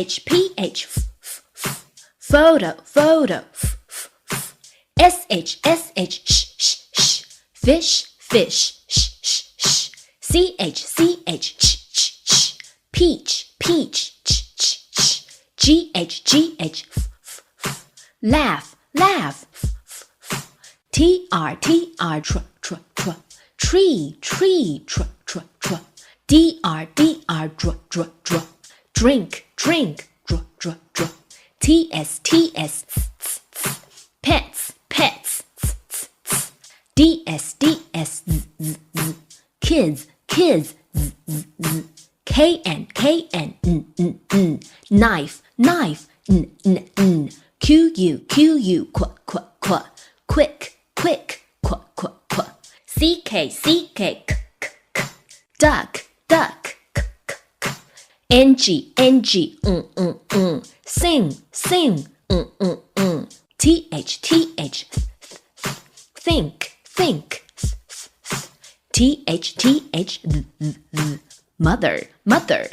PH, photo, photo. SH, fish, fish. CH, peach, GH, laugh, TR, tree, DR, drink, TS, pets, DS, kids, KN, knife, QU, quick, CK, duck, NG, sing, TH, think, TH, mother,